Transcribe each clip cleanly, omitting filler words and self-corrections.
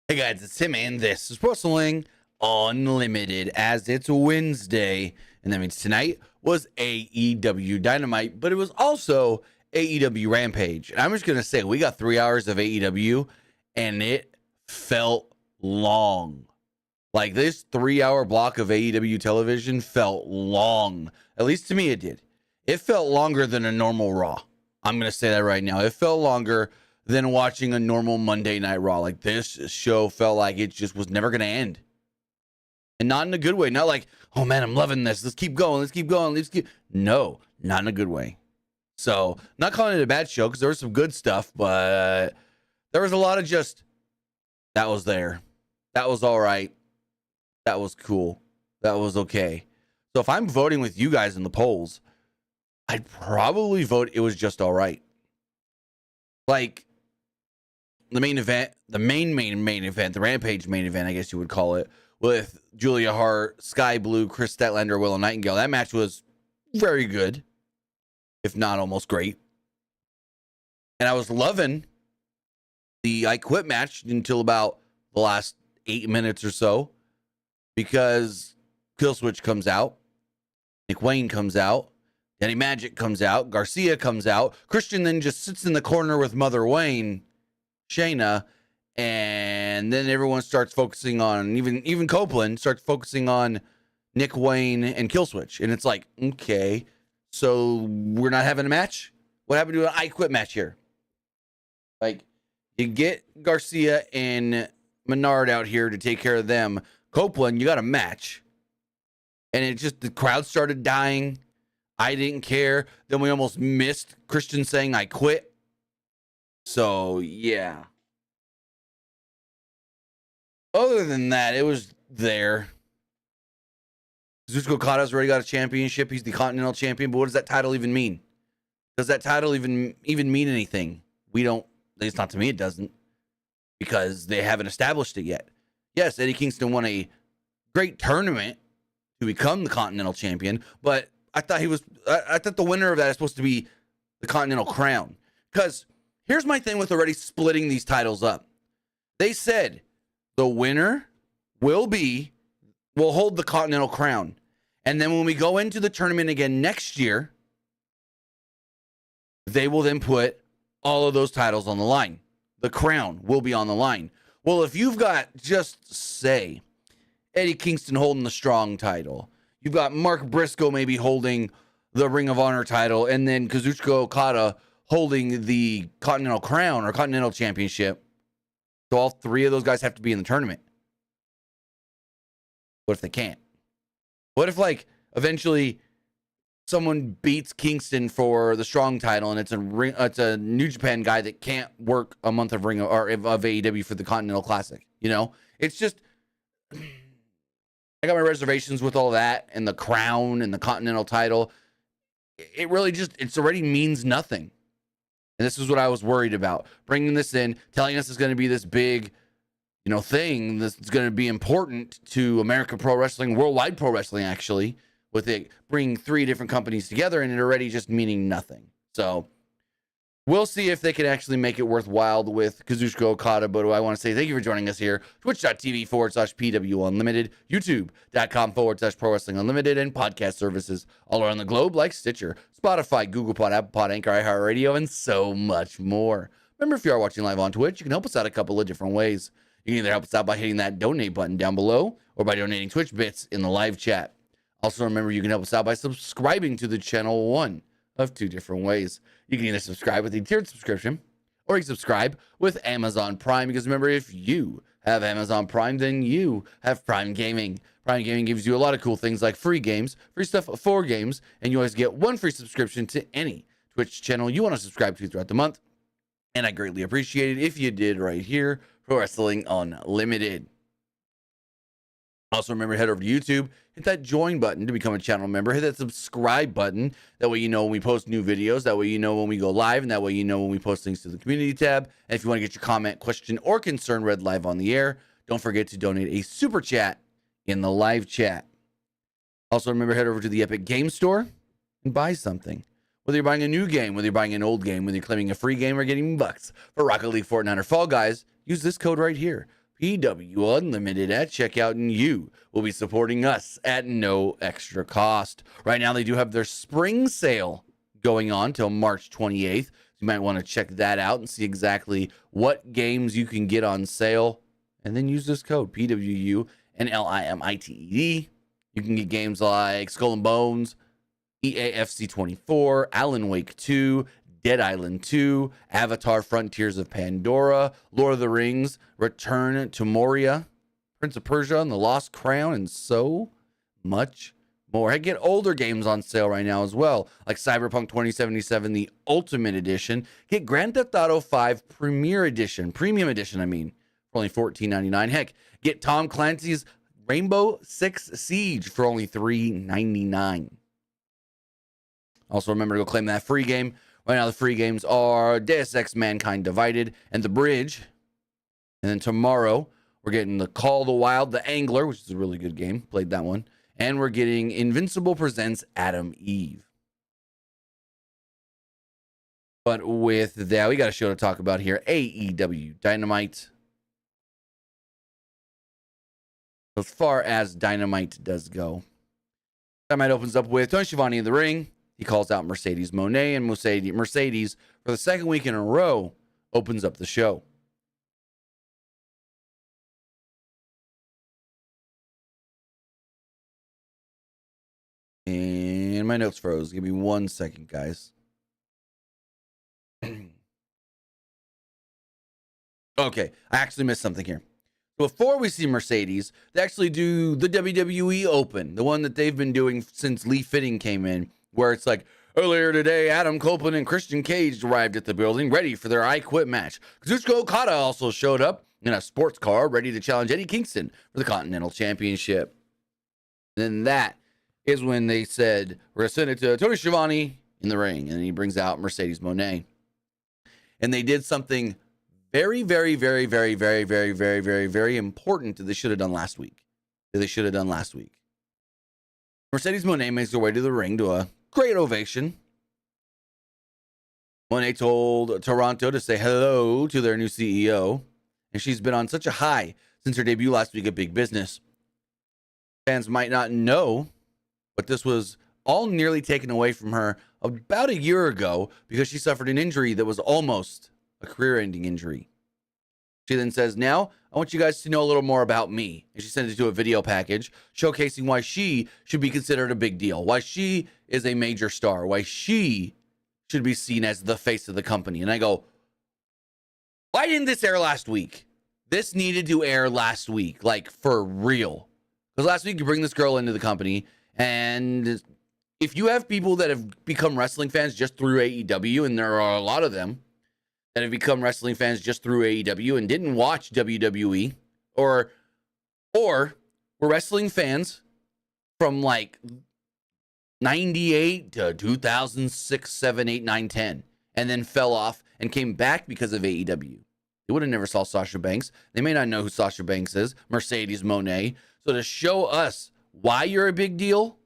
Hey guys, it's Tim, and this is Wrestling Unlimited, as it's Wednesday, and that means tonight was AEW Dynamite, but it was also AEW Rampage. And I'm just going to say, we got 3 hours of AEW, and it felt long. Like, this 3-hour block of AEW television felt long. At least to me it did. It felt longer than a normal Raw. I'm going to say that right now. It felt longer than watching a normal Monday Night Raw. Like, this show felt like it just was never going to end. And not in a good way. Not like, oh man, I'm loving this. Let's keep going. No, not in a good way. So, not calling it a bad show, because there was some good stuff, but there was a lot of just, that was there. That was all right. That was cool. That was okay. So if I'm voting with you guys in the polls, I'd probably vote it was just all right. Like, the main event, the main event, the Rampage main event, I guess you would call it, with Julia Hart, Sky Blue, Chris Statlander, Willow Nightingale. That match was very good, if not almost great. And I was loving the I Quit match until about the last 8 minutes or so, because Killswitch comes out, Nick Wayne comes out, Danny Magic comes out, Garcia comes out, Christian then just sits in the corner with Mother Wayne, Shayna, and then everyone starts focusing on, even Copeland starts focusing on Nick Wayne and Killswitch. And it's like, okay, so we're not having a match? What happened to an I Quit match here? Like, you get Garcia and Menard out here to take care of them. Copeland, you got a match. And it just, the crowd started dying. I didn't care. Then we almost missed Christian saying I quit. So, yeah. Other than that, it was there. Kazuchika Okada's already got a championship. He's the Continental Champion. But what does that title even mean? Does that title even mean anything? We don't. At least not to me, it doesn't. Because they haven't established it yet. Yes, Eddie Kingston won a great tournament to become the Continental Champion. But I thought I thought the winner of that is supposed to be the Continental Crown. Because here's my thing with already splitting these titles up. They said the winner will hold the Continental Crown. And then when we go into the tournament again next year, they will then put all of those titles on the line. The crown will be on the line. Well, if you've got, just say, Eddie Kingston holding the Strong title, you've got Mark Briscoe maybe holding the Ring of Honor title, and then Kazuchika Okada holding the Continental Crown or Continental Championship. So all three of those guys have to be in the tournament. What if they can't? What if, like, eventually someone beats Kingston for the Strong title, and it's a New Japan guy that can't work a month of of AEW for the Continental Classic? You know, it's just, I got my reservations with all that and the crown and the Continental title. It really just, it's already means nothing. And this is what I was worried about. Bringing this in, telling us it's going to be this big, thing that's going to be important to American Pro Wrestling, Worldwide Pro Wrestling, actually, with it bringing 3 different companies together and it already just meaning nothing. So we'll see if they can actually make it worthwhile with Kazuchika Okada. But I want to say thank you for joining us here. Twitch.tv/PWU Unlimited, YouTube.com/Pro Wrestling Unlimited, and podcast services all around the globe like Stitcher, Spotify, Google Pod, Apple Pod, Anchor, iHeartRadio, and so much more. Remember, if you are watching live on Twitch, you can help us out a couple of different ways. You can either help us out by hitting that donate button down below or by donating Twitch bits in the live chat. Also, remember, you can help us out by subscribing to the channel, one of 2 different ways. You can either subscribe with a tiered subscription, or you can subscribe with Amazon Prime, because remember, if you have Amazon Prime, then you have Prime Gaming. Prime Gaming gives you a lot of cool things like free games, free stuff for games, and you always get 1 free subscription to any Twitch channel you want to subscribe to throughout the month. And I greatly appreciate it if you did right here for Wrestling Unlimited. Also, remember, head over to YouTube, hit that join button to become a channel member, hit that subscribe button. That way you know when we post new videos, that way you know when we go live, and that way you know when we post things to the community tab. And if you want to get your comment, question, or concern read live on the air, don't forget to donate a super chat in the live chat. Also, remember, head over to the Epic Game Store and buy something. Whether you're buying a new game, whether you're buying an old game, whether you're claiming a free game or getting bucks for Rocket League, Fortnite, or Fall Guys, use this code right here, PW Unlimited at checkout, and you will be supporting us at no extra cost. Right now, they do have their spring sale going on till March 28th. You might want to check that out and see exactly what games you can get on sale. And then use this code, PWU and LIMITED. You can get games like Skull and Bones, EAFC 24, Alan Wake 2, Dead Island 2, Avatar Frontiers of Pandora, Lord of the Rings, Return to Moria, Prince of Persia and the Lost Crown, and so much more. I get older games on sale right now as well, like Cyberpunk 2077, the Ultimate Edition. Get Grand Theft Auto 5 Premium Edition, for only $14.99. Heck, get Tom Clancy's Rainbow Six Siege for only $3.99. Also, remember to go claim that free game. Right now, the free games are Deus Ex Mankind Divided and The Bridge. And then tomorrow, we're getting the Call of the Wild, The Angler, which is a really good game. Played that one. And we're getting Invincible Presents Adam Eve. But with that, we got a show to talk about here. AEW Dynamite. As far as Dynamite does go, Dynamite opens up with Tony Schiavone in the ring. He calls out Mercedes Mone, and Mercedes, for the second week in a row, opens up the show. And my notes froze. Give me 1 second, guys. Okay, I actually missed something here. Before we see Mercedes, they actually do the WWE Open, the one that they've been doing since Lee Fitting came in, where it's like, earlier today, Adam Copeland and Christian Cage arrived at the building, ready for their I Quit match. Kazuchika Okada also showed up in a sports car, ready to challenge Eddie Kingston for the Continental Championship. Then that is when they said, we're going to send it to Tony Schiavone in the ring, and he brings out Mercedes Mone. And they did something very, very, very, very, very, very, very, very, very important that they should have done last week. Mercedes Mone makes her way to the ring to a great ovation. Mone told Toronto to say hello to their new CEO, and she's been on such a high since her debut last week at Big Business. Fans might not know, but this was all nearly taken away from her about a year ago because she suffered an injury that was almost a career-ending injury. She then says, now, I want you guys to know a little more about me. And she sends it to a video package showcasing why she should be considered a big deal, why she is a major star, why she should be seen as the face of the company. And I go, why didn't this air last week? This needed to air last week, like for real. Because last week you bring this girl into the company, and if you have people that have become wrestling fans just through AEW, and there are a lot of them that have become wrestling fans just through AEW and didn't watch WWE, or were wrestling fans from like 98 to 2006, 7, 8, 9, 10, and then fell off and came back because of AEW. They would have never saw Sasha Banks. They may not know who Sasha Banks is, Mercedes Mone. So to show us why you're a big deal,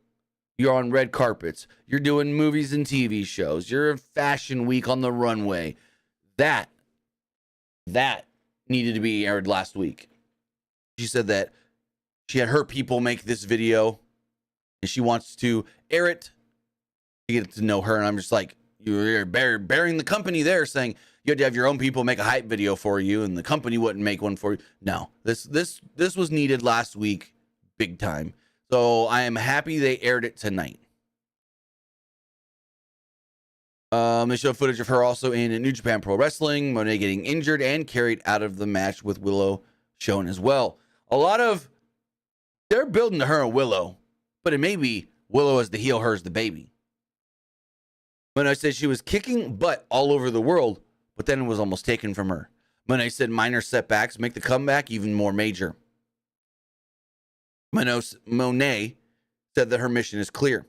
you're on red carpets, you're doing movies and TV shows, you're in Fashion Week on the runway. That needed to be aired last week. She said that she had her people make this video and she wants to air it to get to know her. And I'm just like, you're bearing the company there, saying you had to have your own people make a hype video for you and the company wouldn't make one for you. No, this was needed last week, big time. So I am happy they aired it tonight. They showed footage of her also in New Japan Pro Wrestling, Mone getting injured and carried out of the match with Willow shown as well. They're building to her and Willow, but it may be Willow as the heel, her as the baby. Mone said she was kicking butt all over the world, but then it was almost taken from her. Mone said minor setbacks make the comeback even more major. Mone said that her mission is clear.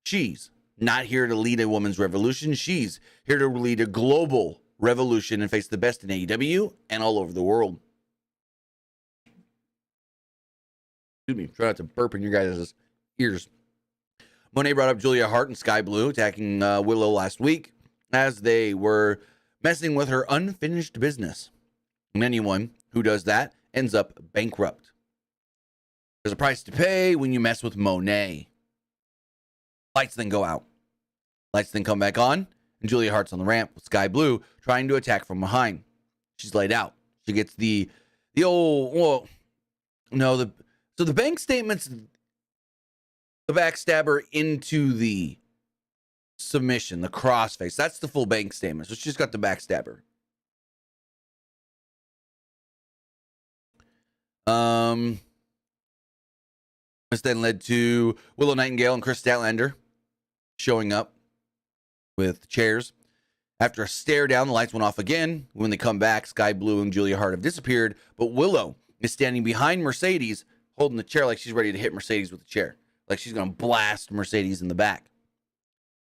She's not here to lead a women's revolution. She's here to lead a global revolution and face the best in AEW and all over the world. Excuse me, try not to burp in your guys' ears. Mone brought up Julia Hart and Sky Blue attacking Willow last week as they were messing with her unfinished business. And anyone who does that ends up bankrupt. There's a price to pay when you mess with Mone. Lights then go out. Lights then come back on, and Julia Hart's on the ramp with Sky Blue trying to attack from behind. She's laid out. She gets the bank statements, the backstabber into the submission, the crossface. That's the full bank statement. So she's got the backstabber. This then led to Willow Nightingale and Chris Statlander showing up with chairs. After a stare down, the lights went off again. When they come back, Sky Blue and Julia Hart have disappeared, but Willow is standing behind Mercedes, holding the chair like she's ready to hit Mercedes with the chair. Like she's going to blast Mercedes in the back.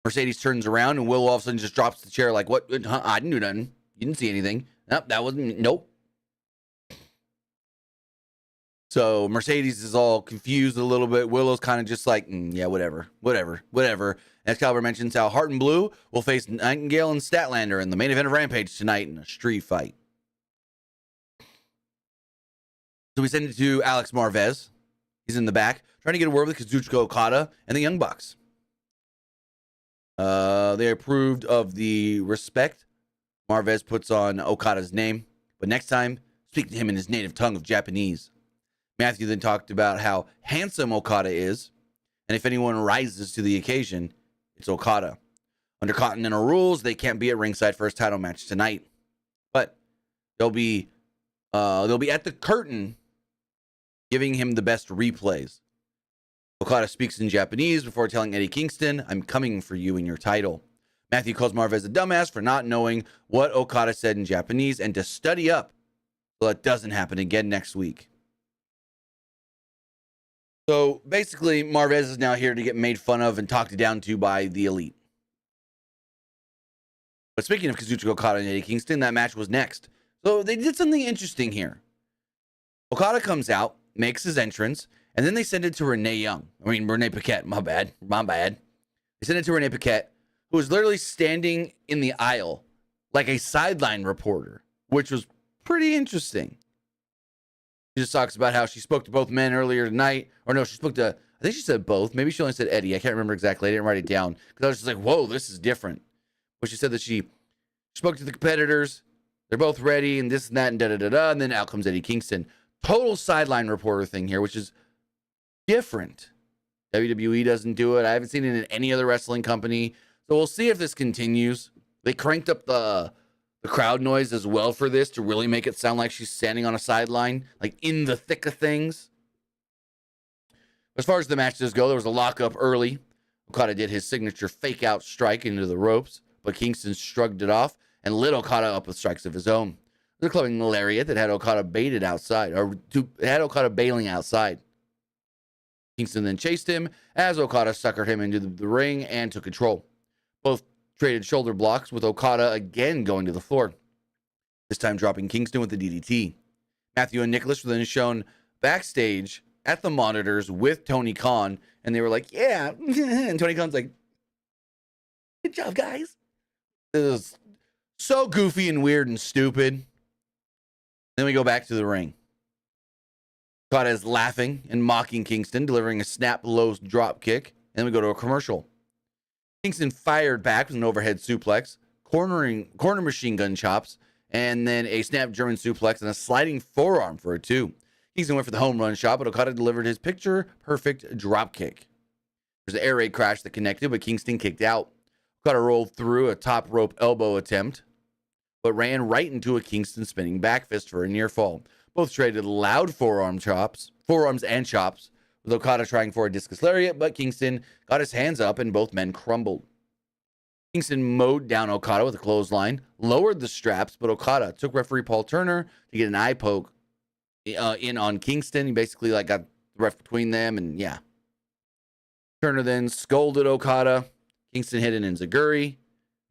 Mercedes turns around, and Willow all of a sudden just drops the chair like, what? I didn't do nothing. You didn't see anything. Nope, that wasn't, nope. So Mercedes is all confused a little bit. Willow's kind of just like, yeah, whatever. Excalibur mentions how Hart and Blue will face Nightingale and Statlander in the main event of Rampage tonight in a street fight. So we send it to Alex Marvez. He's in the back, trying to get a word with Kazuchika Okada and the Young Bucks. They approved of the respect Marvez puts on Okada's name, but next time, speak to him in his native tongue of Japanese. Matthew then talked about how handsome Okada is, and if anyone rises to the occasion, it's Okada. Under Continental rules, they can't be at ringside for his title match tonight, but they'll be at the curtain, giving him the best replays. Okada speaks in Japanese before telling Eddie Kingston, "I'm coming for you in your title." Matthew calls Marvez a dumbass for not knowing what Okada said in Japanese and to study up so it doesn't happen again next week. So basically, Marvez is now here to get made fun of and talked down to by the Elite. But speaking of Kazuchika Okada and Eddie Kingston, that match was next. So they did something interesting here. Okada comes out, makes his entrance, and then they send it to Renee Paquette. My bad. They send it to Renee Paquette, who was literally standing in the aisle like a sideline reporter, which was pretty interesting. She just talks about how she spoke to both men earlier tonight. Or no, she spoke to, I think she said both. Maybe she only said Eddie. I can't remember exactly. I didn't write it down because I was just like, whoa, this is different. But she said that she spoke to the competitors. They're both ready and this and that and da-da-da-da. And then out comes Eddie Kingston. Total sideline reporter thing here, which is different. WWE doesn't do it. I haven't seen it in any other wrestling company. So we'll see if this continues. They cranked up the crowd noise as well for this to really make it sound like she's standing on a sideline, like in the thick of things. As far as the matches go, there was a lockup early. Okada did his signature fake out strike into the ropes, but Kingston shrugged it off and lit Okada up with strikes of his own. The clubbing lariat that had Okada baited outside, had Okada bailing outside. Kingston then chased him as Okada suckered him into the ring and took control. Both traded shoulder blocks with Okada again going to the floor, this time dropping Kingston with the DDT. Matthew and Nicholas were then shown backstage at the monitors with Tony Khan, and they were like, yeah. And Tony Khan's like, good job, guys. It was so goofy and weird and stupid. Then we go back to the ring. Okada is laughing and mocking Kingston, delivering a snap low drop kick, and then we go to a commercial. Kingston fired back with an overhead suplex, corner machine gun chops, and then a snap German suplex and a sliding forearm for a 2. Kingston went for the home run shot, but Okada delivered his picture-perfect drop kick. There's an air raid crash that connected, but Kingston kicked out. Okada rolled through a top rope elbow attempt, but ran right into a Kingston spinning back fist for a near fall. Both traded loud forearms and chops, with Okada trying for a discus lariat, but Kingston got his hands up and both men crumbled. Kingston mowed down Okada with a clothesline, lowered the straps, but Okada took referee Paul Turner to get an eye poke in on Kingston. He basically got the ref between them, and yeah. Turner then scolded Okada. Kingston hit an enziguri,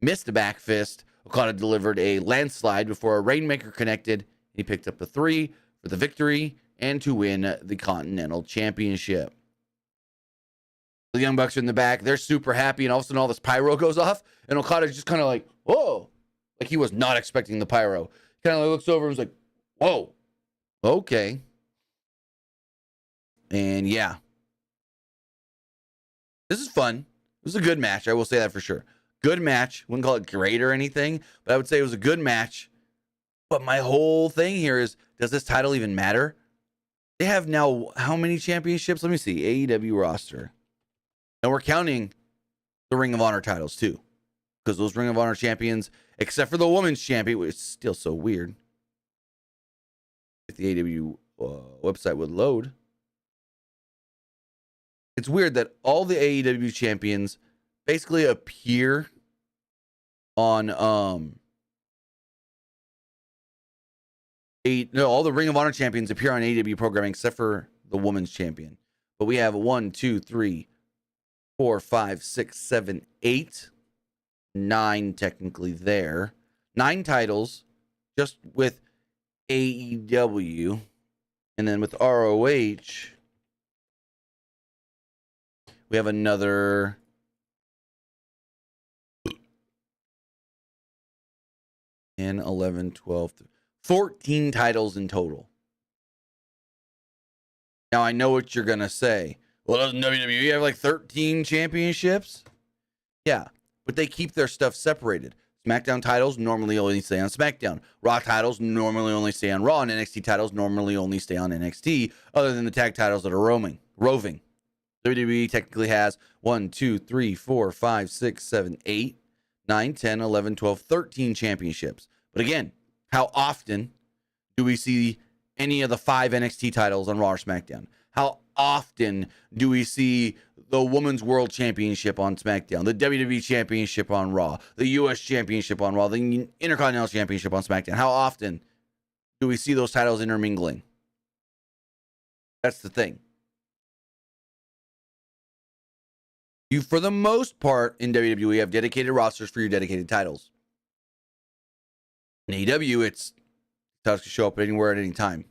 missed a back fist. Okada delivered a landslide before a Rainmaker connected. He picked up a 3 for the victory and to win the Continental Championship. The Young Bucks are in the back. They're super happy, and all of a sudden all this pyro goes off, and Okada's just kind of like, whoa. Like he was not expecting the pyro. He kind of looks over and was like, whoa, okay. And yeah. This is fun. It was a good match. I will say that for sure. Good match. Wouldn't call it great or anything, but I would say it was a good match. But my whole thing here is, does this title even matter? They have now how many championships? Let me see. AEW roster. And we're counting the Ring of Honor titles too. Because those Ring of Honor champions, except for the women's champion, which is still so weird. If the AEW website would load. It's weird that all the AEW champions basically appear on all the Ring of Honor champions appear on AEW programming except for the women's champion. But we have 1, 2, 3, 4, 5, 6, 7, 8, 9 technically there. 9 titles just with AEW. And then with ROH, we have another 10, 11, 12, 14 titles in total. Now, I know what you're going to say. Well, doesn't WWE have like 13 championships? Yeah, but they keep their stuff separated. SmackDown titles normally only stay on SmackDown. Raw titles normally only stay on Raw, and NXT titles normally only stay on NXT, other than the tag titles that are roving. WWE technically has 1, 2, 3, 4, 5, 6, 7, 8, 9, 10, 11, 12, 13 championships. But again, how often do we see any of the 5 NXT titles on Raw or SmackDown? How often do we see the Women's World Championship on SmackDown, the WWE Championship on Raw, the US Championship on Raw, the Intercontinental Championship on SmackDown? How often do we see those titles intermingling? That's the thing. You, for the most part, in WWE, have dedicated rosters for your dedicated titles. In AEW, it's titles can show up anywhere at any time.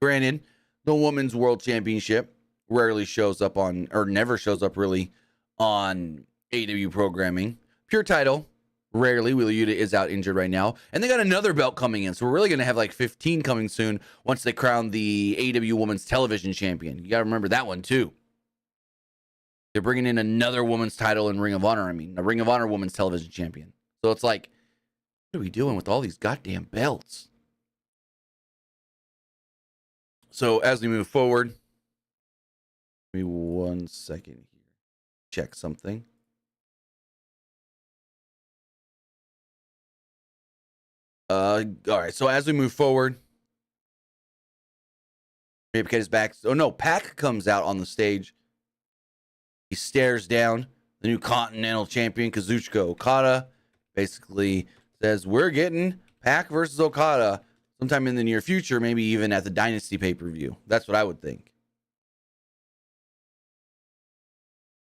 Granted, the Women's World Championship rarely shows up on, or never shows up really, on AEW programming. Pure title, rarely. Wheeler Yuta is out injured right now. And they got another belt coming in, so we're really going to have like 15 coming soon once they crown the AEW Women's Television Champion. You got to remember that one, too. They're bringing in another women's title in Ring of Honor. A Ring of Honor Women's Television Champion. So it's like, what are we doing with all these goddamn belts? So as we move forward, give me 1 second here. Check something. All right. So as we move forward, Pac is back. Oh no, Pac comes out on the stage. He stares down the new Continental Champion, Kazuchika Okada. Basically says, we're getting Pac versus Okada sometime in the near future, maybe even at the Dynasty pay-per-view. That's what I would think.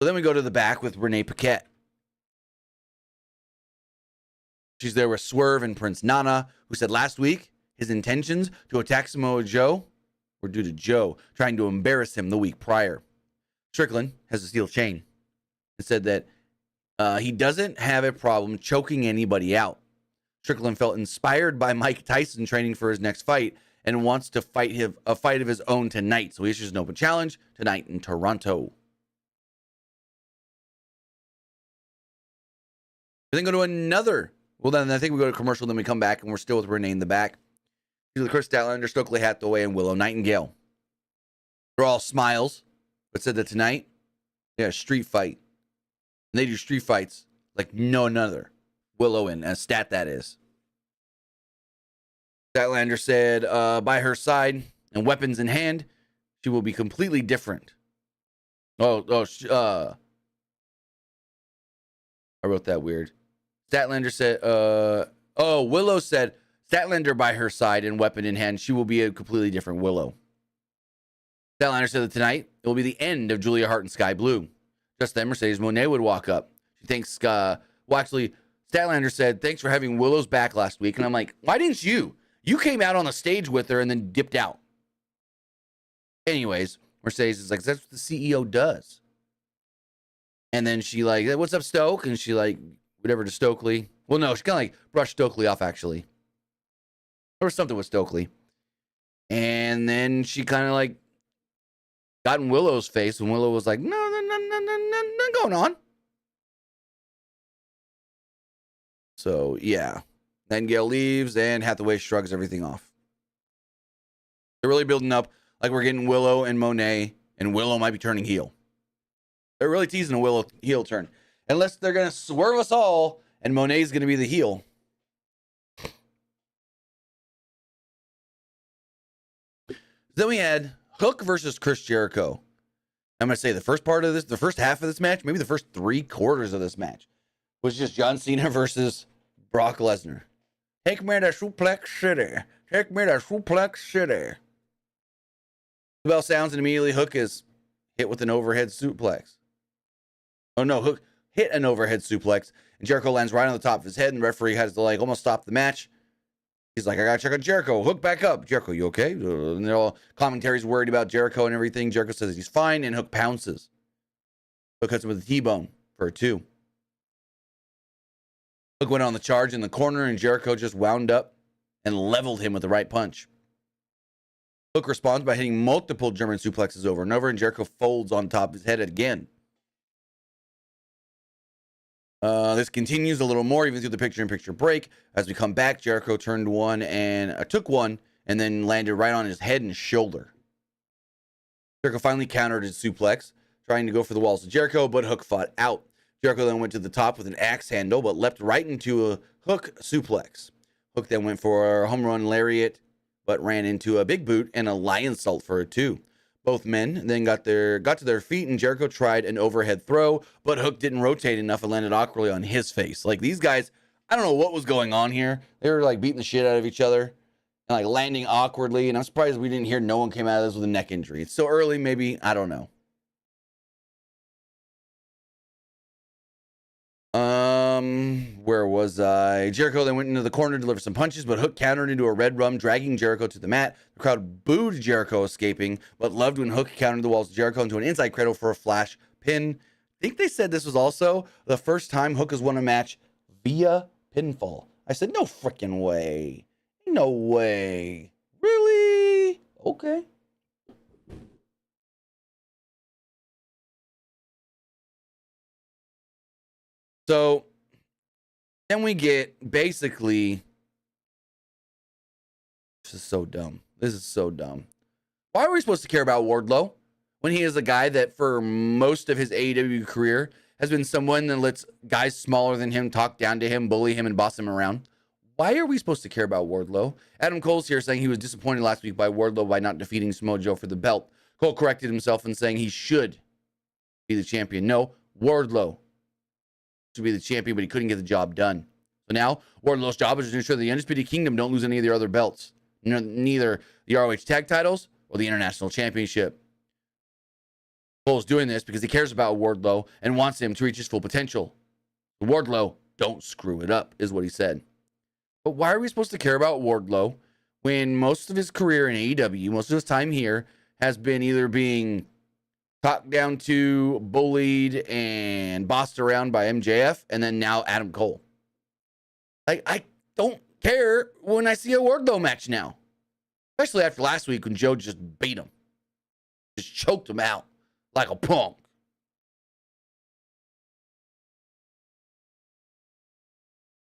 So then we go to the back with Renee Paquette. She's there with Swerve and Prince Nana, who said last week his intentions to attack Samoa Joe were due to Joe trying to embarrass him the week prior. Strickland has a steel chain and said that he doesn't have a problem choking anybody out. Strickland felt inspired by Mike Tyson training for his next fight and wants to fight a fight of his own tonight. So he issues an open challenge tonight in Toronto. We then go to another. Well, then I think we go to commercial, then we come back, and we're still with Renee in the back. Chris Statlander, Stokely Hathaway, and Willow Nightingale. They're all smiles, but said that tonight, they had a street fight. And they do street fights like no another. Willow and a stat that is. Statlander said, by her side and weapons in hand, she will be completely different. I wrote that weird. Statlander said, Willow said, Statlander by her side and weapon in hand, she will be a completely different Willow. Statlander said that tonight, it will be the end of Julia Hart and Sky Blue. Just then, Mercedes Moné would walk up. She thinks, actually, Statlander said, thanks for having Willow's back last week. And I'm like, why didn't you? You came out on the stage with her and then dipped out. Anyways, Mercedes is like, that's what the CEO does. And then she like, what's up, Stoke? And she like, whatever to Stokely. Well, no, she kind of like brushed Stokely off, actually. Or something with Stokely. And then she kind of like got in Willow's face, and Willow was like, nothing going on. So, yeah. Nightingale leaves, and Hathaway shrugs everything off. They're really building up like we're getting Willow and Mone, and Willow might be turning heel. They're really teasing a Willow heel turn. Unless they're going to swerve us all, and Mone's going to be the heel. Then we had Hook versus Chris Jericho. I'm going to say the first part of this, the first half of this match, maybe the first 3/4 of this match, was just John Cena versus Brock Lesnar. Take me to Suplex City. Take me to Suplex City. The bell sounds, and immediately Hook is hit with an overhead suplex. Oh no, Hook hit an overhead suplex, and Jericho lands right on the top of his head, and the referee has to like almost stop the match. He's like, I gotta check on Jericho. Hook back up. Jericho, you okay? And they're all commentaries worried about Jericho and everything. Jericho says he's fine, and Hook pounces. Hook hits him with a T-bone for a 2. Hook went on the charge in the corner, and Jericho just wound up and leveled him with the right punch. Hook responds by hitting multiple German suplexes over and over, and Jericho folds on top of his head again. This continues a little more, even through the picture-in-picture break. As we come back, Jericho took one, and then landed right on his head and shoulder. Jericho finally countered his suplex, trying to go for the walls of Jericho, but Hook fought out. Jericho then went to the top with an axe handle, but leapt right into a Hook suplex. Hook then went for a home run lariat, but ran into a big boot and a lion salt for a 2. Both men then got to their feet, and Jericho tried an overhead throw, but Hook didn't rotate enough and landed awkwardly on his face. Like, these guys, I don't know what was going on here. They were like beating the shit out of each other and like landing awkwardly, and I'm surprised we didn't hear no one came out of this with a neck injury. It's so early, maybe, I don't know. Where was I? Jericho then went into the corner to deliver some punches, but Hook countered into a red rum, dragging Jericho to the mat. The crowd booed Jericho escaping, but loved when Hook countered the walls of Jericho into an inside cradle for a flash pin. I think they said this was also the first time Hook has won a match via pinfall. I said, no freaking way. No way. Really? Okay. So then we get basically, this is so dumb. This is so dumb. Why are we supposed to care about Wardlow when he is a guy that for most of his AEW career has been someone that lets guys smaller than him talk down to him, bully him, and boss him around? Why are we supposed to care about Wardlow? Adam Cole's here saying he was disappointed last week by Wardlow by not defeating Samoa Joe for the belt. Cole corrected himself and saying he should be the champion. No, Wardlow to be the champion, but he couldn't get the job done. So now Wardlow's job is to ensure the Undisputed Kingdom don't lose any of their other belts, neither the ROH tag titles or the International Championship. Cole's doing this because he cares about Wardlow and wants him to reach his full potential. Wardlow, don't screw it up, is what he said. But why are we supposed to care about Wardlow when most of his career in AEW, most of his time here, has been either being talked down to, bullied, and bossed around by MJF, and then now Adam Cole? Like, I don't care when I see a Wardlow match now. Especially after last week when Joe just beat him. Just choked him out like a punk.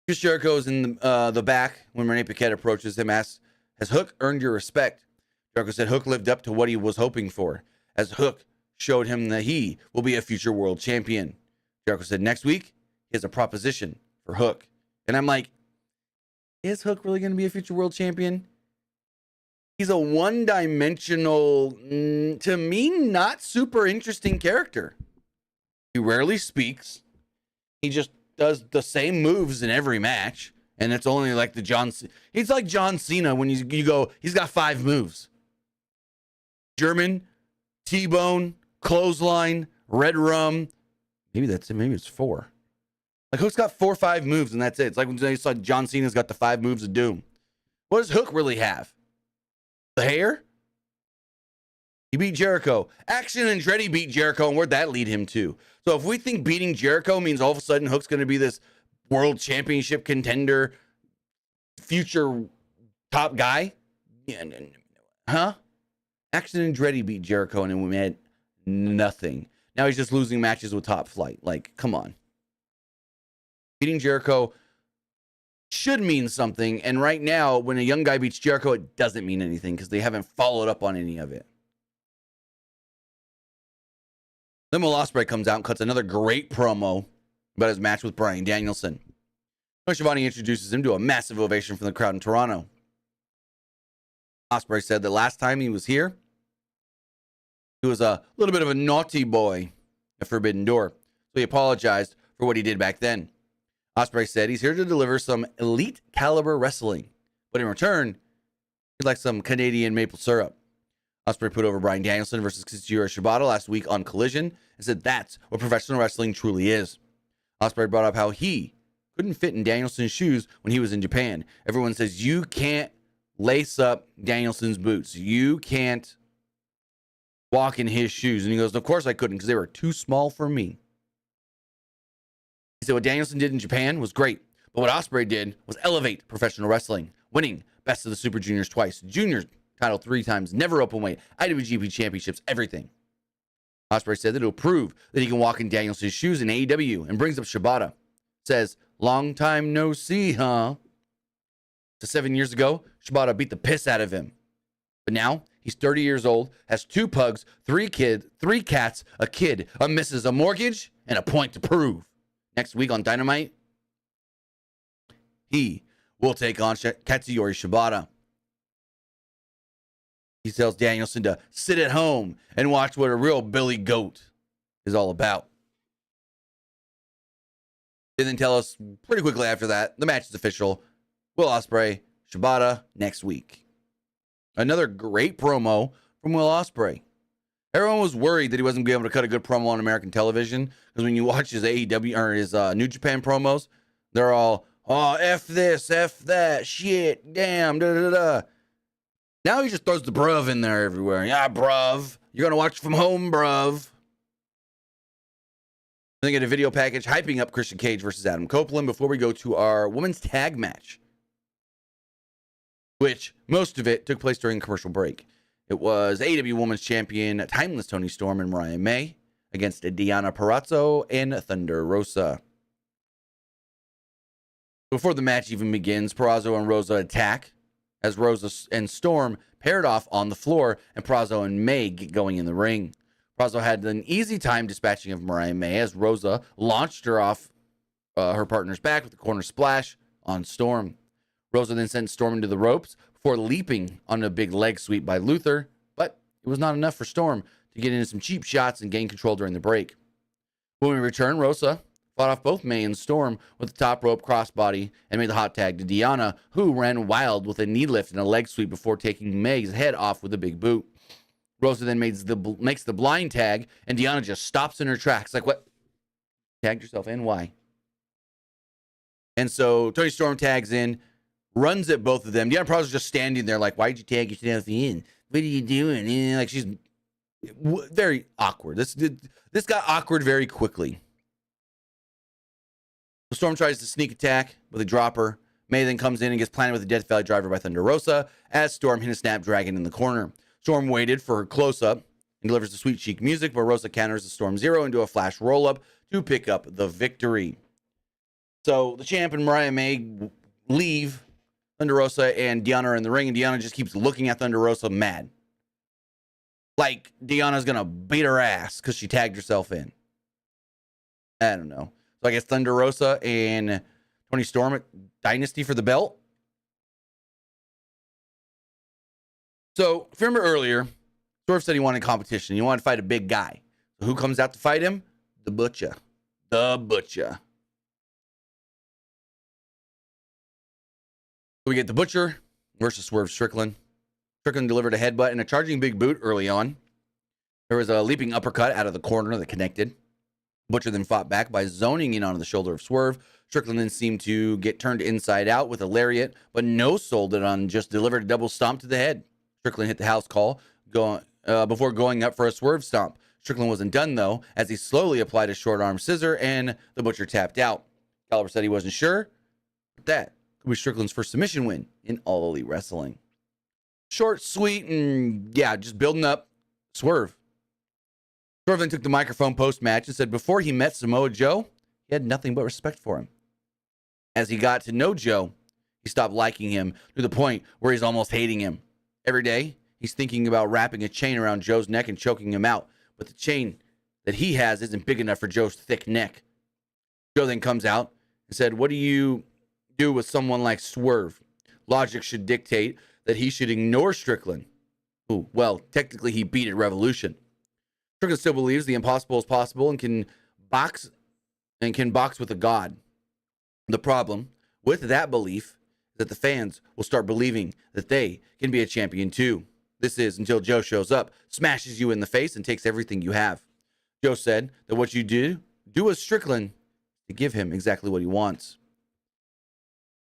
Chris Jericho is in the back when Renee Paquette approaches him, asks, has Hook earned your respect? Jericho said Hook lived up to what he was hoping for, as Hook showed him that he will be a future world champion. Jericho said next week he has a proposition for Hook. And I'm like, is Hook really going to be a future world champion? He's a one-dimensional, to me, not super interesting character. He rarely speaks. He just does the same moves in every match. And it's only like he's like John Cena when you go, he's got 5 moves. German, T-bone, clothesline, red rum. Maybe that's it. Maybe it's 4. Like, Hook's got 4 or 5 moves, and that's it. It's like when they saw John Cena's got the 5 moves of doom. What does Hook really have? The hair? He beat Jericho. Action Andretti beat Jericho, and where'd that lead him to? So if we think beating Jericho means all of a sudden Hook's going to be this world championship contender, future top guy, yeah, huh? Action Andretti beat Jericho, and it meant nothing. Now he's just losing matches with Top Flight. Like, come on. Beating Jericho should mean something, and right now, when a young guy beats Jericho, it doesn't mean anything because they haven't followed up on any of it. Then Will Ospreay comes out and cuts another great promo about his match with Bryan Danielson. Tony Schiavone introduces him to a massive ovation from the crowd in Toronto. Ospreay said that last time he was here, he was a little bit of a naughty boy at Forbidden Door, so he apologized for what he did back then. Ospreay said he's here to deliver some elite caliber wrestling, but in return, he'd like some Canadian maple syrup. Ospreay put over Bryan Danielson versus Katsuyori Shibata last week on Collision and said that's what professional wrestling truly is. Ospreay brought up how he couldn't fit in Danielson's shoes when he was in Japan. Everyone says you can't lace up Danielson's boots. You can't walk in his shoes. And he goes, of course I couldn't because they were too small for me. He said what Danielson did in Japan was great, but what Ospreay did was elevate professional wrestling, winning Best of the Super Juniors twice, Juniors title 3 times, never open weight, IWGP championships, everything. Ospreay said that it'll prove that he can walk in Danielson's shoes in AEW and brings up Shibata. Says, long time no see, huh? So 7 years ago, Shibata beat the piss out of him. But now, he's 30 years old, has 2 pugs, 3 kids, 3 cats, a kid, a missus, a mortgage, and a point to prove. Next week on Dynamite, he will take on Katsuyori Shibata. He tells Danielson to sit at home and watch what a real Billy Goat is all about. They then tell us pretty quickly after that, the match is official. Will Ospreay, Shibata next week. Another great promo from Will Ospreay. Everyone was worried that he wasn't going to be able to cut a good promo on American television because when you watch his AEW or his New Japan promos, they're all, oh, F this, F that, shit, damn, da da da. Now he just throws the bruv in there everywhere. Yeah, bruv. You're going to watch from home, bruv. Then get a video package hyping up Christian Cage versus Adam Copeland before we go to our women's tag match, which most of it took place during a commercial break. It was AEW Women's Champion Timeless Toni Storm and Mariah May against Deonna Purrazzo and Thunder Rosa. Before the match even begins, Purrazzo and Rosa attack as Rosa and Storm paired off on the floor and Purrazzo and May get going in the ring. Purrazzo had an easy time dispatching of Mariah May as Rosa launched her off her partner's back with a corner splash on Storm. Rosa then sent Storm into the ropes before leaping on a big leg sweep by Luther, but it was not enough for Storm to get into some cheap shots and gain control during the break. When we return, Rosa fought off both May and Storm with the top rope crossbody and made the hot tag to Deonna, who ran wild with a knee lift and a leg sweep before taking May's head off with a big boot. Rosa then makes the blind tag, and Deonna just stops in her tracks. Like, what? Tagged yourself in? Why? And so Toni Storm tags in, runs at both of them. Deonna Purrazzo's just standing there like, why'd you tag yourself in? What are you doing? And like, she's very awkward. This got awkward very quickly. Storm tries to sneak attack with a dropper. May then comes in and gets planted with a Death Valley driver by Thunder Rosa as Storm hit a snapdragon in the corner. Storm waited for her close-up and delivers the sweet chic music, but Rosa counters the Storm Zero into a flash roll-up to pick up the victory. So the champ and Mariah May leave. Thunder Rosa and Deonna are in the ring, and Deonna just keeps looking at Thunder Rosa mad. Like Deonna's going to beat her ass because she tagged herself in. I don't know. So I guess Thunder Rosa and Toni Storm at Dynasty for the belt. So, if you remember earlier, Swerve said he wanted competition. He wanted to fight a big guy. So who comes out to fight him? The Butcher. The Butcher. So we get the Butcher versus Swerve Strickland. Strickland delivered a headbutt and a charging big boot early on. There was a leaping uppercut out of the corner that connected. Butcher then fought back by zoning in onto the shoulder of Swerve. Strickland then seemed to get turned inside out with a lariat, but no-sold it on, just delivered a double stomp to the head. Strickland hit the house call, before going up for a swerve stomp. Strickland wasn't done, though, as he slowly applied a short arm scissor and the Butcher tapped out. Callis said he wasn't sure, but that could be Strickland's first submission win in All Elite Wrestling. Short, sweet, and yeah, just building up. Swerve. Swerve then took the microphone post-match and said before he met Samoa Joe, he had nothing but respect for him. As he got to know Joe, he stopped liking him to the point where he's almost hating him. Every day, he's thinking about wrapping a chain around Joe's neck and choking him out, but the chain that he has isn't big enough for Joe's thick neck. Joe then comes out and said, what do you do with someone like Swerve? Logic should dictate that he should ignore Strickland. Ooh, well, technically he beat at Revolution. Strickland still believes the impossible is possible and can box with a god. The problem with that belief is that the fans will start believing that they can be a champion too. This is until Joe shows up, smashes you in the face, and takes everything you have. Joe said that what you do with Strickland to give him exactly what he wants.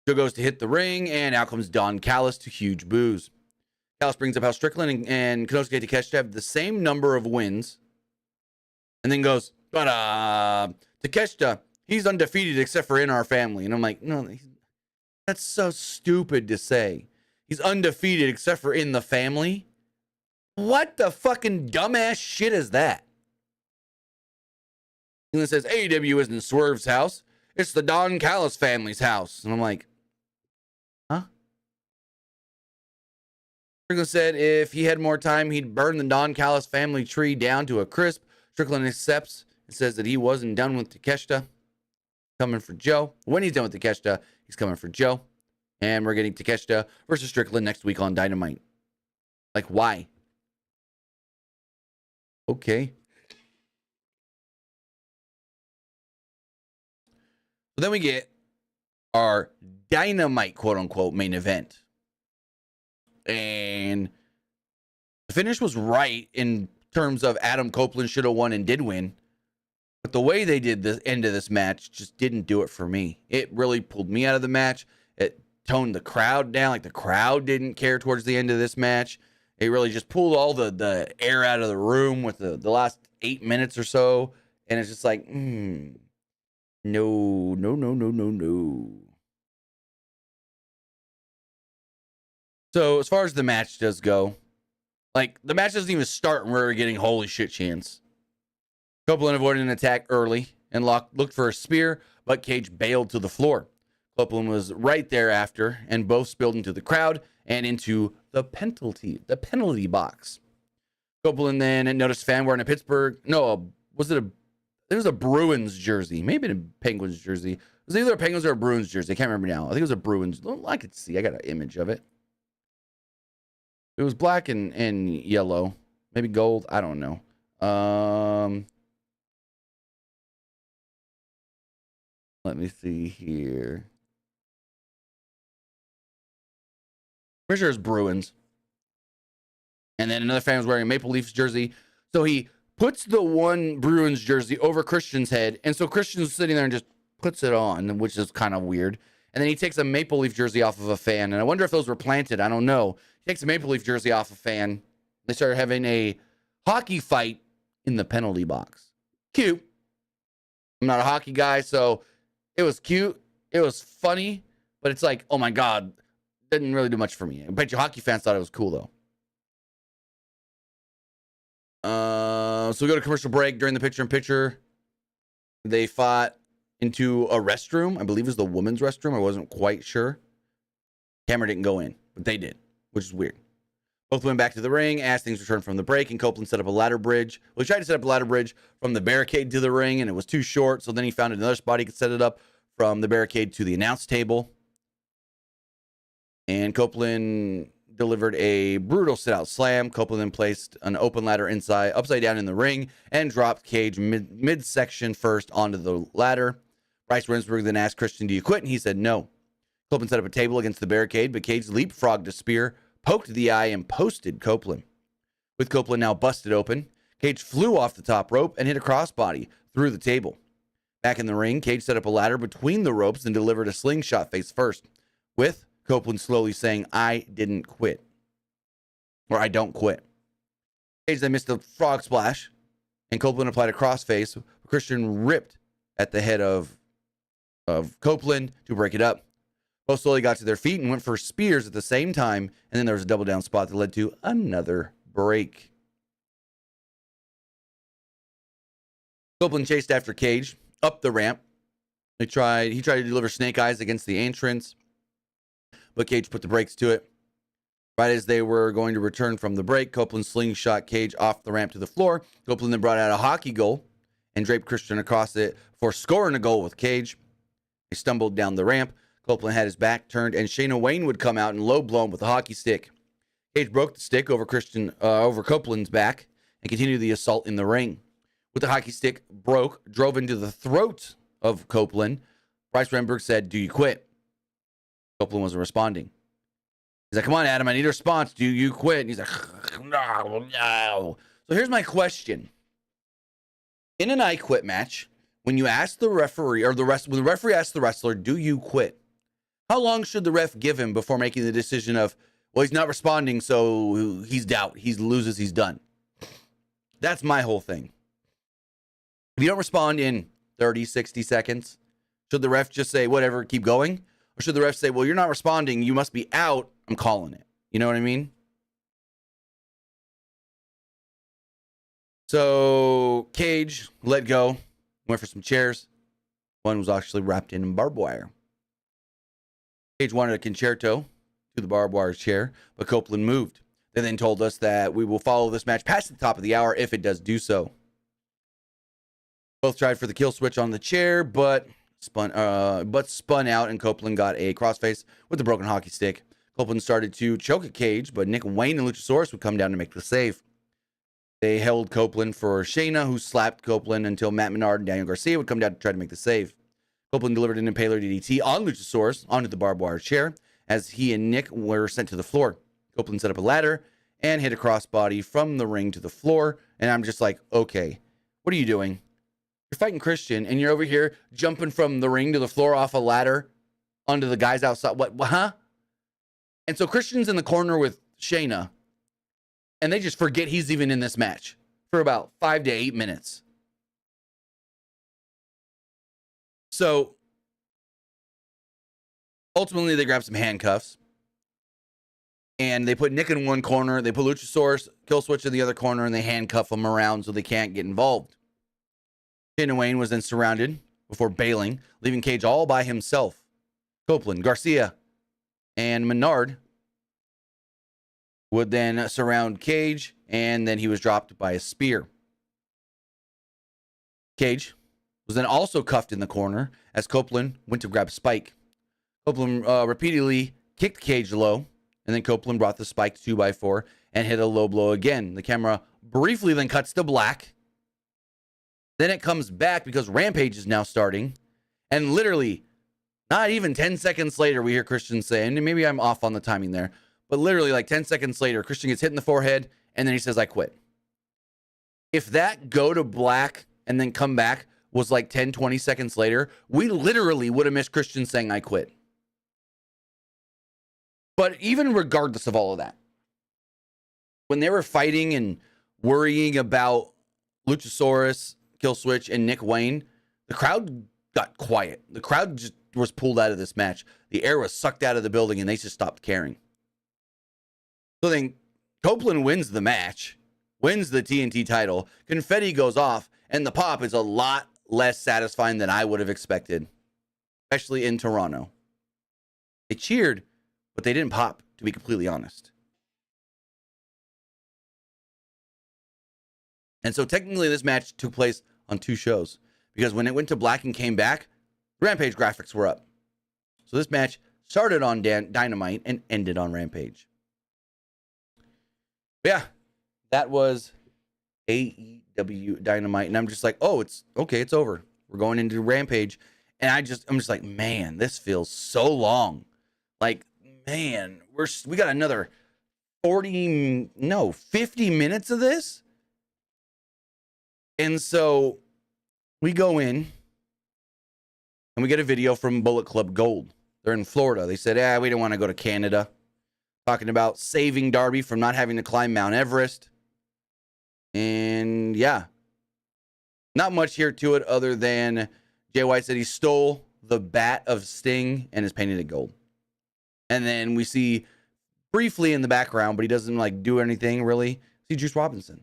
Joe goes to hit the ring, and out comes Don Callis to huge boos. Callis brings up how Strickland and Konosuke Takeshita have the same number of wins, and then goes, but Takeshita, he's undefeated except for in our family. And I'm like, no, that's so stupid to say. He's undefeated except for in the family? What the fucking dumbass shit is that? And it says AEW isn't Swerve's house. It's the Don Callis family's house. And I'm like, huh? Strickland said if he had more time, he'd burn the Don Callis family tree down to a crisp. Strickland accepts and says that he wasn't done with Takeshita. Coming for Joe. When he's done with Takeshita, he's coming for Joe. And we're getting Takeshita versus Strickland next week on Dynamite. Like, why? Okay. So then we get our Dynamite, quote-unquote, main event. And the finish was right in terms of Adam Copeland should have won and did win. But the way they did the end of this match just didn't do it for me. It really pulled me out of the match. It toned the crowd down. Like, the crowd didn't care towards the end of this match. It really just pulled all the air out of the room with the last 8 minutes or so. And it's just like, no. So as far as the match does go, like, the match doesn't even start and we're getting holy shit chants. Copeland avoided an attack early and looked for a spear, but Cage bailed to the floor. Copeland was right there after, and both spilled into the crowd and into the penalty box. Copeland then noticed a fan wearing a Pittsburgh, it was a Bruins jersey, maybe a Penguins jersey. It was either a Penguins or a Bruins jersey. I can't remember now. I think it was a Bruins. I could see. I got an image of it. It was black and yellow, maybe gold. I don't know. Let me see here. Pretty sure it's Bruins. And then another fan was wearing a Maple Leafs jersey. So he puts the one Bruins jersey over Christian's head. And so Christian's sitting there and just puts it on, which is kind of weird. And then he takes a Maple Leaf jersey off of a fan. And I wonder if those were planted. I don't know. He takes a Maple Leaf jersey off a fan. They started having a hockey fight in the penalty box. Cute. I'm not a hockey guy, so it was cute. It was funny. But it's like, oh my God. Didn't really do much for me. I bet you hockey fans thought it was cool, though. So we go to commercial break. During the picture-in-picture, they fought into a restroom. I believe it was the women's restroom. I wasn't quite sure. Camera didn't go in, but they did, which is weird. Both went back to the ring as things returned from the break, and Copeland set up a ladder bridge. Well, he tried to set up a ladder bridge from the barricade to the ring, and it was too short, so then he found another spot he could set it up from the barricade to the announce table. And Copeland delivered a brutal sit-out slam. Copeland then placed an open ladder upside down in the ring, and dropped Cage midsection first onto the ladder. Bryce Remsburg then asked Christian, do you quit? And he said no. Copeland set up a table against the barricade, but Cage leapfrogged a spear, poked the eye, and posted Copeland. With Copeland now busted open, Cage flew off the top rope and hit a crossbody through the table. Back in the ring, Cage set up a ladder between the ropes and delivered a slingshot face first, with Copeland slowly saying, I didn't quit. Or I don't quit. Cage then missed a frog splash, and Copeland applied a crossface. Christian ripped at the head of Copeland to break it up. Both slowly got to their feet and went for spears at the same time, and then there was a double down spot that led to another break. Copeland chased after Cage up the ramp. He tried to deliver snake eyes against the entrance, but Cage put the brakes to it. Right as they were going to return from the break, Copeland slingshot Cage off the ramp to the floor. Copeland then brought out a hockey goal and draped Christian across it before scoring a goal with Cage. They stumbled down the ramp. Copeland had his back turned, and Shayna Wayne would come out and low blow him with a hockey stick. Cage broke the stick over Copeland's back and continued the assault in the ring. With the hockey stick drove into the throat of Copeland. Bryce Remberg said, "Do you quit?" Copeland wasn't responding. He's like, "Come on, Adam, I need a response. Do you quit?" And he's like, no. So here's my question. In an I Quit match, when you ask the referee, when the referee asks the wrestler, "Do you quit?" How long should the ref give him before making the decision of, well, he's not responding, so he's out. He loses, he's done. That's my whole thing. If you don't respond in 30, 60 seconds, should the ref just say, whatever, keep going? Or should the ref say, well, you're not responding, you must be out, I'm calling it. You know what I mean? So Cage let go, went for some chairs. One was actually wrapped in barbed wire. Cage wanted a concerto to the barbed wire chair, but Copeland moved. They then told us that we will follow this match past the top of the hour if it does do so. Both tried for the kill switch on the chair, but spun out, and Copeland got a crossface with the broken hockey stick. Copeland started to choke at Cage, but Nick Wayne and Luchasaurus would come down to make the save. They held Copeland for Shayna, who slapped Copeland until Matt Menard and Daniel Garcia would come down to try to make the save. Copeland delivered an Impaler DDT on Luchasaurus onto the barbed wire chair as he and Nick were sent to the floor. Copeland set up a ladder and hit a crossbody from the ring to the floor. And I'm just like, okay, what are you doing? You're fighting Christian and you're over here jumping from the ring to the floor off a ladder onto the guys outside. What, huh? And so Christian's in the corner with Shayna, and they just forget he's even in this match for about 5 to 8 minutes. So ultimately, they grab some handcuffs and they put Nick in one corner. They put Luchasaurus, Kill Switch in the other corner, and they handcuff them around so they can't get involved. Shayna Wayne was then surrounded before bailing, leaving Cage all by himself. Copeland, Garcia, and Menard would then surround Cage, and then he was dropped by a spear. Cage was then also cuffed in the corner as Copeland went to grab Spike. Copeland repeatedly kicked Cage low, and then Copeland brought the Spike 2x4 and hit a low blow again. The camera briefly then cuts to black. Then it comes back because Rampage is now starting. And literally, not even 10 seconds later, we hear Christian say, and maybe I'm off on the timing there, but literally like 10 seconds later, Christian gets hit in the forehead, and then he says, "I quit." If that go to black and then come back was like 10, 20 seconds later, we literally would have missed Christian saying, "I quit." But even regardless of all of that, when they were fighting and worrying about Luchasaurus, Killswitch, and Nick Wayne, the crowd got quiet. The crowd just was pulled out of this match. The air was sucked out of the building, and they just stopped caring. So then Copeland wins the match, wins the TNT title. Confetti goes off, and the pop is a lot less satisfying than I would have expected, especially in Toronto. They cheered, but they didn't pop, to be completely honest. And so technically this match took place on 2 shows, because when it went to black and came back, Rampage graphics were up. So this match started on Dynamite and ended on Rampage. But yeah, that was AEW Dynamite. And I'm just like, oh, it's okay, it's over. We're going into Rampage. And I'm just like, man, this feels so long. Like, man, we got another 50 minutes of this. And so we go in and we get a video from Bullet Club Gold. They're in Florida. They said, we don't want to go to Canada. Talking about saving Darby from not having to climb Mount Everest. And yeah, not much here to it other than Jay White said he stole the bat of Sting and is painted it gold. And then we see briefly in the background, but he doesn't like do anything really, see Juice Robinson.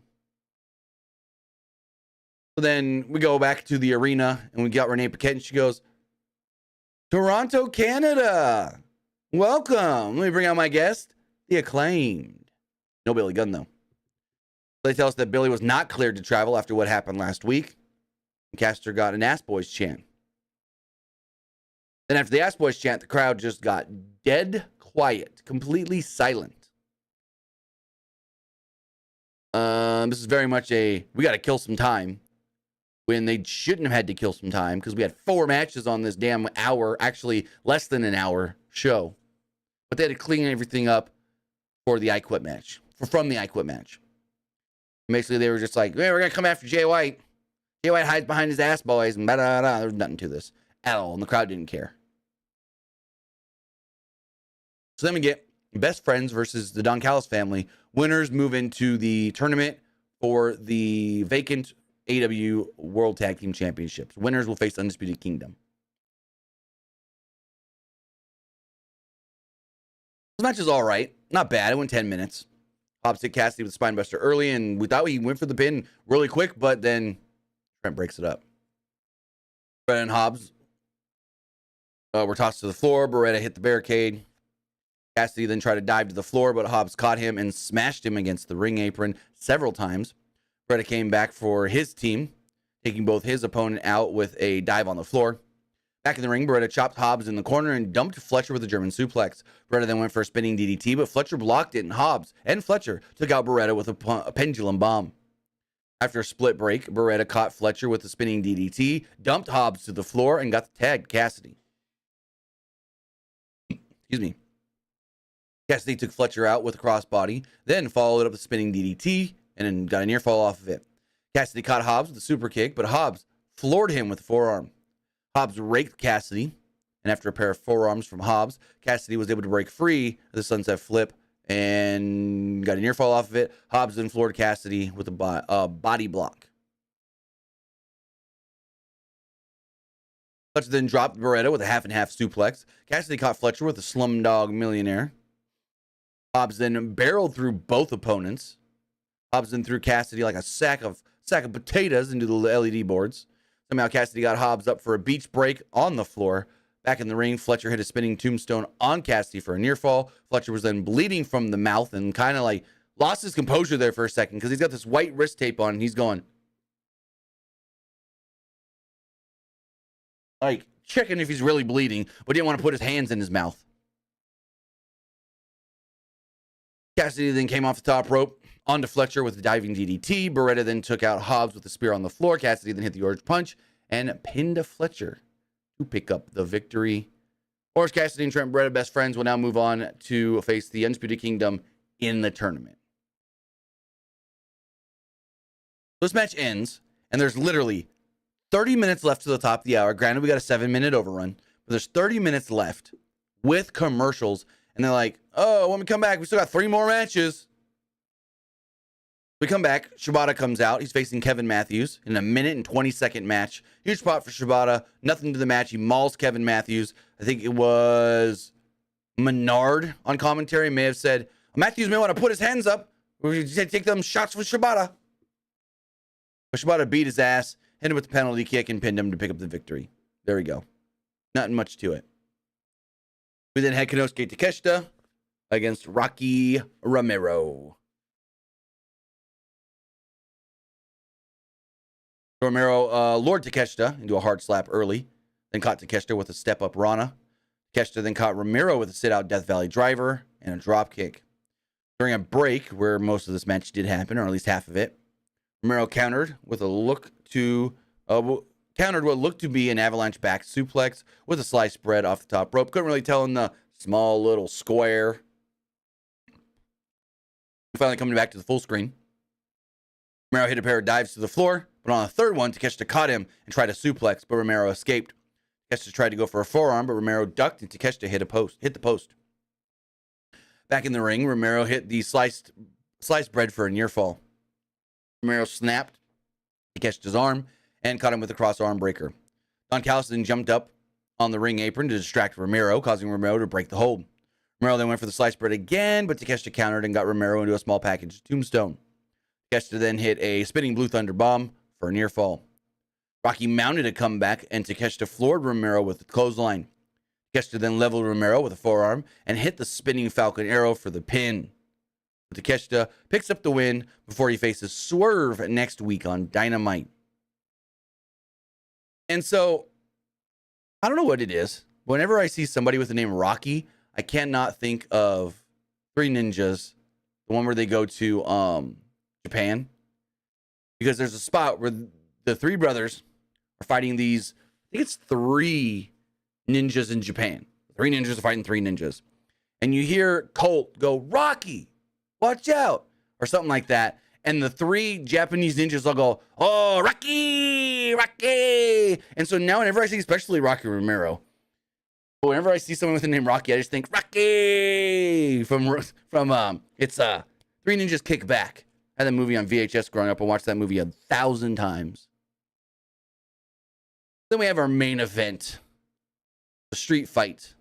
So then we go back to the arena and we got Renee Paquette and she goes, Toronto, Canada. Welcome. Let me bring out my guest, the Acclaimed. No Billy Gunn, though. They tell us that Billy was not cleared to travel after what happened last week. And Caster got an Ass Boys chant. Then after the Ass Boys chant, the crowd just got dead quiet, completely silent. This is very much we got to kill some time. When they shouldn't have had to kill some time because we had 4 matches on this damn hour, actually less than an hour show. But they had to clean everything up for the I Quit match, from the I Quit match. Basically, they were just like, hey, we're going to come after Jay White. Jay White hides behind his Ass Boys and blah-da-da. There was nothing to this at all, and the crowd didn't care. So then we get Best Friends versus the Don Callis family. Winners move into the tournament for the vacant AEW World Tag Team Championships. Winners will face Undisputed Kingdom. This match is all right. Not bad. It went 10 minutes. Hobbs hit Cassidy with Spinebuster early, and we thought he went for the pin really quick, but then Trent breaks it up. Beretta and Hobbs were tossed to the floor. Beretta hit the barricade. Cassidy then tried to dive to the floor, but Hobbs caught him and smashed him against the ring apron several times. Beretta came back for his team, taking both his opponent out with a dive on the floor. Back in the ring, Beretta chopped Hobbs in the corner and dumped Fletcher with a German suplex. Beretta then went for a spinning DDT, but Fletcher blocked it, and Hobbs and Fletcher took out Beretta with a pendulum bomb. After a split break, Beretta caught Fletcher with a spinning DDT, dumped Hobbs to the floor, and got the tag Cassidy. Excuse me. Cassidy took Fletcher out with a crossbody, then followed up with a spinning DDT, and then got a near fall off of it. Cassidy caught Hobbs with a super kick, but Hobbs floored him with a forearm. Hobbs raked Cassidy, and after a pair of forearms from Hobbs, Cassidy was able to break free of the sunset flip and got a near fall off of it. Hobbs then floored Cassidy with a body block. Fletcher then dropped Beretta with a half and half suplex. Cassidy caught Fletcher with a Slumdog Millionaire. Hobbs then barreled through both opponents. Hobbs then threw Cassidy like a sack of potatoes into the LED boards. Somehow Cassidy got Hobbs up for a beach break on the floor. Back in the ring, Fletcher hit a spinning tombstone on Cassidy for a near fall. Fletcher was then bleeding from the mouth and kind of like lost his composure there for a second because he's got this white wrist tape on and he's going like checking if he's really bleeding, but didn't want to put his hands in his mouth. Cassidy then came off the top rope onto Fletcher with a diving DDT. Beretta then took out Hobbs with a spear on the floor. Cassidy then hit the Orange Punch and pinned Fletcher to pick up the victory. Orange Cassidy and Trent Beretta, best friends, will now move on to face the Undisputed Kingdom in the tournament. This match ends, and there's literally 30 minutes left to the top of the hour. Granted, we got a 7-minute overrun, but there's 30 minutes left with commercials. And they're like, oh, when we come back, we still got 3 more matches. We come back. Shibata comes out. He's facing Kevin Matthews in a 1-20 match. Huge spot for Shibata. Nothing to the match. He mauls Kevin Matthews. I think it was Menard on commentary may have said, Matthews may want to put his hands up. We take them shots with Shibata. But Shibata beat his ass, hit him with the penalty kick, and pinned him to pick up the victory. There we go. Nothing much to it. We then had Konosuke Takeshita against Rocky Romero. Romero lured Takeshita into a hard slap early, then caught Takeshita with a step-up Rana. Takeshita then caught Romero with a sit-out Death Valley driver and a drop kick. During a break, where most of this match did happen, or at least half of it, Romero countered what looked to be an avalanche back suplex with a slice spread off the top rope. Couldn't really tell in the small little square. Finally coming back to the full screen. Romero hit a pair of dives to the floor, but on the third one, Takeshita caught him and tried a suplex, but Romero escaped. Takeshita tried to go for a forearm, but Romero ducked and Takeshita hit the post. Back in the ring, Romero hit the sliced bread for a near fall. Romero snapped. He catched his arm and caught him with a cross arm breaker. Don Callis then jumped up on the ring apron to distract Romero, causing Romero to break the hold. Romero then went for the sliced bread again, but Takeshita countered and got Romero into a small package tombstone. Takeshita then hit a spinning Blue Thunder bomb for a near fall. Rocky mounted a comeback, and Takeshita floored Romero with the clothesline. Takeshita then leveled Romero with a forearm and hit the spinning Falcon Arrow for the pin. Takeshita picks up the win before he faces Swerve next week on Dynamite. And so, I don't know what it is. Whenever I see somebody with the name Rocky, I cannot think of Three Ninjas, the one where they go to Japan. Because there's a spot where the three brothers are fighting these, I think it's three ninjas in Japan. Three ninjas are fighting three ninjas. And you hear Colt go, Rocky, watch out, or something like that. And the three Japanese ninjas all go, oh, Rocky, Rocky. And so now whenever I see, especially Rocky Romero, whenever I see someone with the name Rocky, I just think Rocky from it's Three Ninjas Kick Back. I had that movie on VHS growing up and watched that movie 1,000 times. Then we have our main event, the street fight.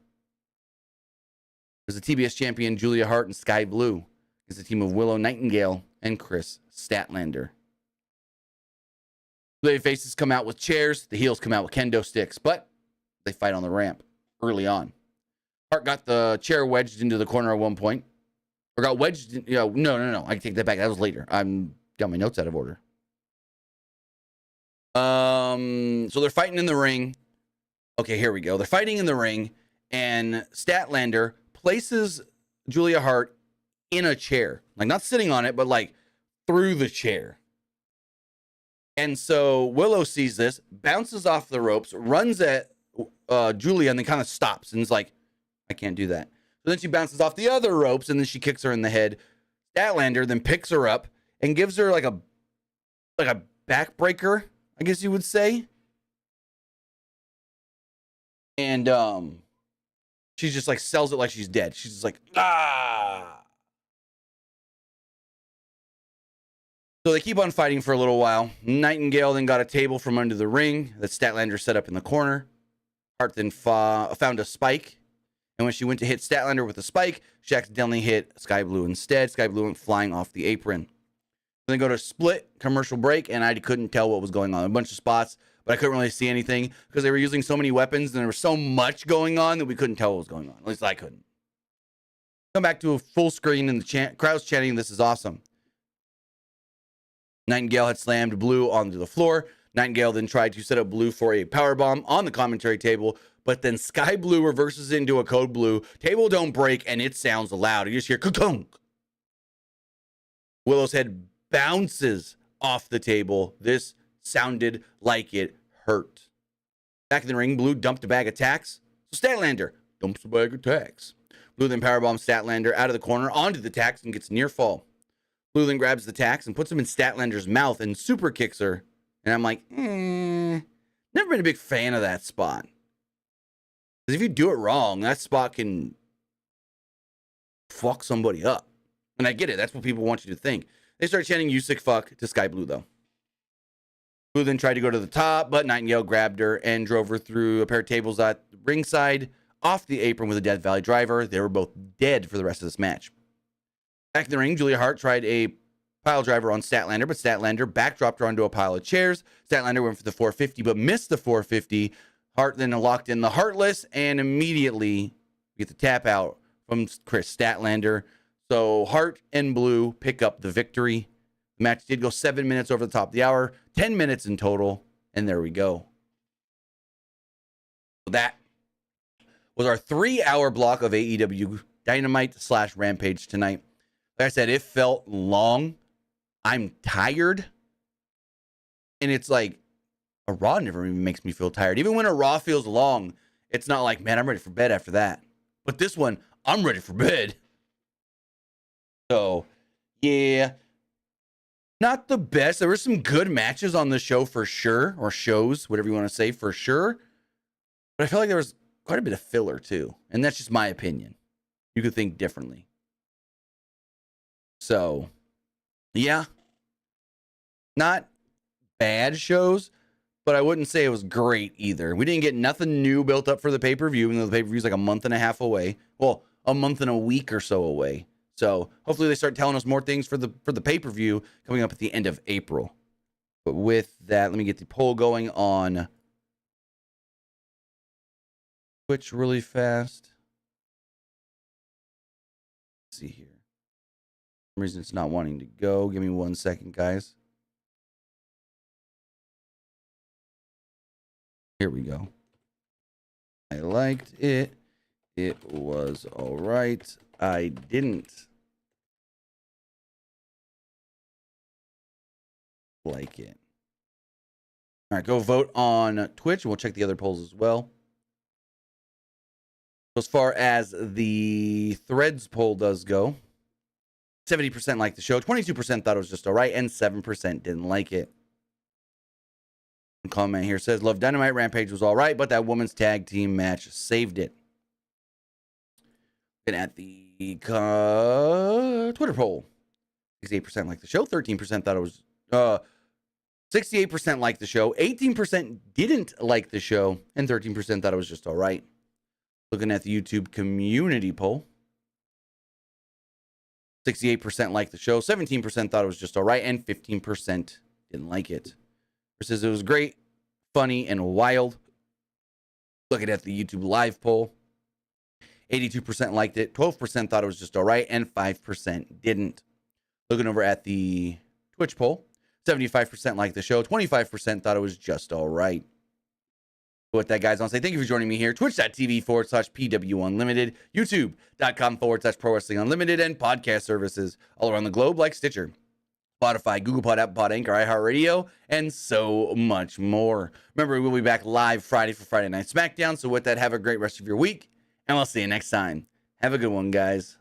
There's the TBS champion Julia Hart and Sky Blue. It's a team of Willow Nightingale and Chris Statlander. The faces come out with chairs. The heels come out with kendo sticks, but they fight on the ramp early on. Hart got the chair wedged into the corner at one point. Or got wedged. No. I can take that back. That was later. I'm got my notes out of order. So they're fighting in the ring. Okay, here we go. They're fighting in the ring, and Statlander places Julia Hart in a chair. Like, not sitting on it, but like through the chair. And so Willow sees this, bounces off the ropes, runs at Julia, and then kind of stops and is like, I can't do that. So then she bounces off the other ropes, and then she kicks her in the head. Statlander then picks her up and gives her like a backbreaker, I guess you would say. And she just like sells it like she's dead. She's just like, ah. So they keep on fighting for a little while. Nightingale then got a table from under the ring that Statlander set up in the corner. Hart then found a spike. And when she went to hit Statlander with a spike, she accidentally hit Sky Blue instead. Sky Blue went flying off the apron. Then go to split commercial break, and I couldn't tell what was going on. A bunch of spots, but I couldn't really see anything because they were using so many weapons and there was so much going on that we couldn't tell what was going on. At least I couldn't. Come back to a full screen and the crowd's chanting, "This is awesome." Nightingale had slammed Blue onto the floor. Nightingale then tried to set up Blue for a powerbomb on the commentary table, but then Sky Blue reverses into a Code Blue. Table don't break, and it sounds loud. You just hear ka-kunk. Willow's head bounces off the table. This sounded like it hurt. Back in the ring, Blue dumped a bag of tacks. So Statlander dumps a bag of tacks. Blue then powerbombs Statlander out of the corner onto the tacks and gets near fall. Blue then grabs the tacks and puts them in Statlander's mouth and super kicks her. And I'm like, never been a big fan of that spot. Because if you do it wrong, that spot can fuck somebody up. And I get it. That's what people want you to think. They start chanting, "You sick fuck," to Sky Blue, though. Blue then tried to go to the top, but Nightingale grabbed her and drove her through a pair of tables at the ringside, off the apron with a Death Valley driver. They were both dead for the rest of this match. Back in the ring, Julia Hart tried a pile driver on Statlander, but Statlander backdropped her onto a pile of chairs. Statlander went for the 450, but missed the 450. Hart then locked in the Heartless, and immediately get the tap out from Chris Statlander. So Hart and Blue pick up the victory. The match did go 7 minutes over the top of the hour, 10 minutes in total, and there we go. So that was our 3-hour block of AEW Dynamite / Rampage tonight. Like I said, it felt long. I'm tired. And it's like, a Raw never even makes me feel tired. Even when a Raw feels long, it's not like, man, I'm ready for bed after that. But this one, I'm ready for bed. So, yeah. Not the best. There were some good matches on the show for sure. Or shows, whatever you want to say, for sure. But I feel like there was quite a bit of filler, too. And that's just my opinion. You could think differently. So, yeah. Not bad shows, but I wouldn't say it was great either. We didn't get nothing new built up for the pay-per-view, even though the pay-per-view is like a month and a half away. Well, a month and a week or so away. So hopefully they start telling us more things for the pay-per-view coming up at the end of April. But with that, let me get the poll going on Twitch really fast. Let's see here. For some reason it's not wanting to go. Give me 1 second, guys. Here we go. I liked it. It was all right. I didn't like it. All right, go vote on Twitch, and we'll check the other polls as well. As far as the Threads poll does go, 70% liked the show, 22% thought it was just all right, and 7% didn't like it. Comment here says, love Dynamite, Rampage was all right, but that women's tag team match saved it. Looking at the Twitter poll, 68% liked the show, 13% thought it was 68% liked the show, 18% didn't like the show, and 13% thought it was just all right. Looking at the YouTube community poll, 68% liked the show, 17% thought it was just all right, and 15% didn't like it. Says it was great, funny, and wild. Looking at the YouTube live poll, 82% liked it, 12% thought it was just all right, and 5% didn't. Looking over at the Twitch poll, 75% liked the show, 25% thought it was just all right. With that, guys, I want to say thank you for joining me here. Twitch.tv/PWU Unlimited, YouTube.com/Pro Wrestling Unlimited, and podcast services all around the globe like Stitcher, Spotify, Google Pod, Apple Pod, Anchor, iHeartRadio, and so much more. Remember, we'll be back live Friday for Friday Night SmackDown. So with that, have a great rest of your week, and we'll see you next time. Have a good one, guys.